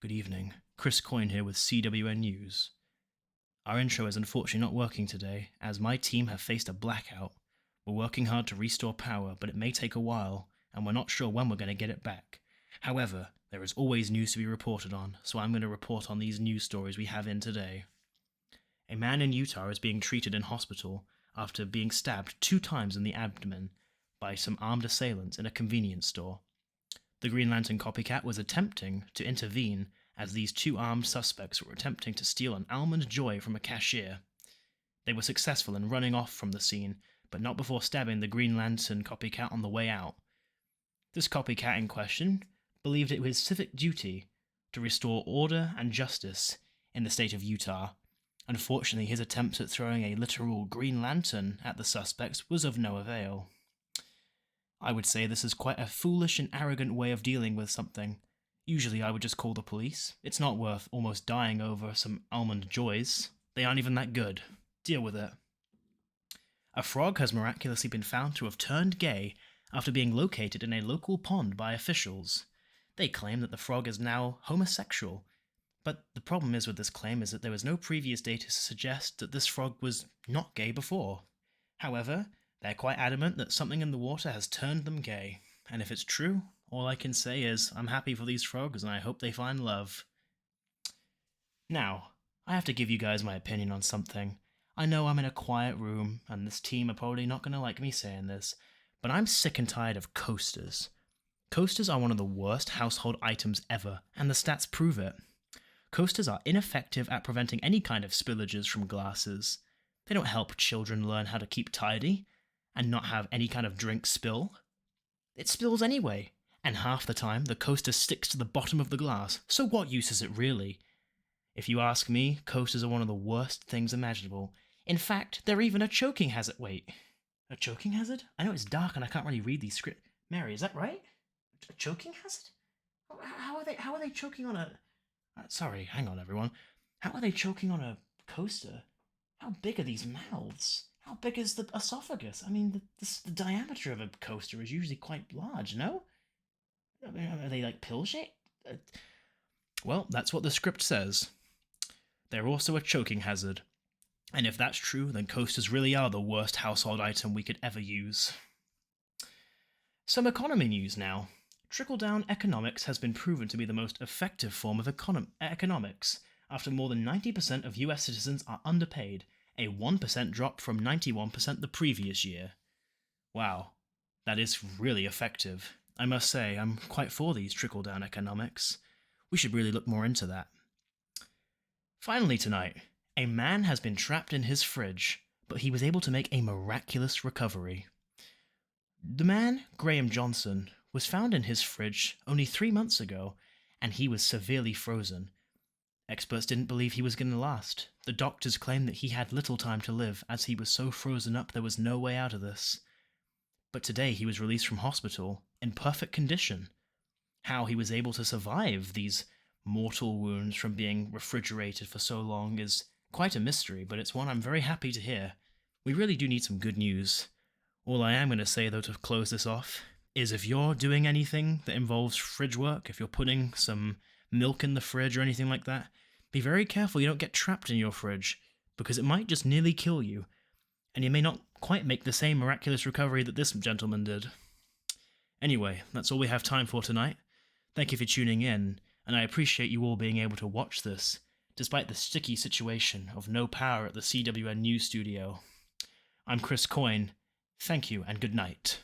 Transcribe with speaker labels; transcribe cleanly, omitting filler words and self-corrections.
Speaker 1: Good evening. Chris Coyne here with CWN News. Our intro is unfortunately not working today, as my team have faced a blackout. We're working hard to restore power, but it may take a while, and we're not sure when we're going to get it back. However, there is always news to be reported on, so I'm going to report on these news stories we have in today. A man in Utah is being treated in hospital after being stabbed 2 times in the abdomen by some armed assailants in a convenience store. The Green Lantern copycat was attempting to intervene as these 2 armed suspects were attempting to steal an Almond Joy from a cashier. They were successful in running off from the scene, but not before stabbing the Green Lantern copycat on the way out. This copycat in question believed it was his civic duty to restore order and justice in the state of Utah. Unfortunately, his attempts at throwing a literal Green Lantern at the suspects was of no avail. I would say this is quite a foolish and arrogant way of dealing with something. Usually I would just call the police. It's not worth almost dying over some Almond Joys. They aren't even that good. Deal with it. A frog has miraculously been found to have turned gay after being located in a local pond by officials. They claim that the frog is now homosexual, but the problem is with this claim is that there was no previous data to suggest that this frog was not gay before. However, they're quite adamant that something in the water has turned them gay, and if it's true, all I can say is I'm happy for these frogs and I hope they find love. Now, I have to give you guys my opinion on something. I know I'm in a quiet room, and this team are probably not going to like me saying this, but I'm sick and tired of coasters. Coasters are one of the worst household items ever, and the stats prove it. Coasters are ineffective at preventing any kind of spillages from glasses. They don't help children learn how to keep tidy and not have any kind of drink spill. It spills anyway, and half the time the coaster sticks to the bottom of the glass, so what use is it really? If you ask me, coasters are one of the worst things imaginable. In fact, they're even a choking hazard. Wait, a choking hazard? I know it's dark and I can't really read these scripts. Mary, is that right? A choking hazard? How are they choking on a... sorry, hang on everyone. How are they choking on a coaster? How big are these mouths? How big is the esophagus? I mean, the diameter of a coaster is usually quite large, no? I mean, are they like pill-shaped? Well, that's what the script says. They're also a choking hazard. And if that's true, then coasters really are the worst household item we could ever use. Some economy news now. Trickle-down economics has been proven to be the most effective form of economics, after more than 90% of US citizens are underpaid, a 1% drop from 91% the previous year. Wow, that is really effective. I must say, I'm quite for these trickle-down economics. We should really look more into that. Finally tonight, a man has been trapped in his fridge, but he was able to make a miraculous recovery. The man, Graham Johnson, was found in his fridge only 3 months ago, and he was severely frozen. Experts didn't believe he was going to last. The doctors claimed that he had little time to live, as he was so frozen up there was no way out of this. But today he was released from hospital, in perfect condition. How he was able to survive these mortal wounds from being refrigerated for so long is quite a mystery, but it's one I'm very happy to hear. We really do need some good news. All I am going to say, though, to close this off, is if you're doing anything that involves fridge work, if you're putting some milk in the fridge or anything like that, be very careful you don't get trapped in your fridge, because it might just nearly kill you, and you may not quite make the same miraculous recovery that this gentleman did. Anyway, that's all we have time for tonight. Thank you for tuning in, and I appreciate you all being able to watch this, despite the sticky situation of no power at the CWN News studio. I'm Chris Coyne. Thank you and good night.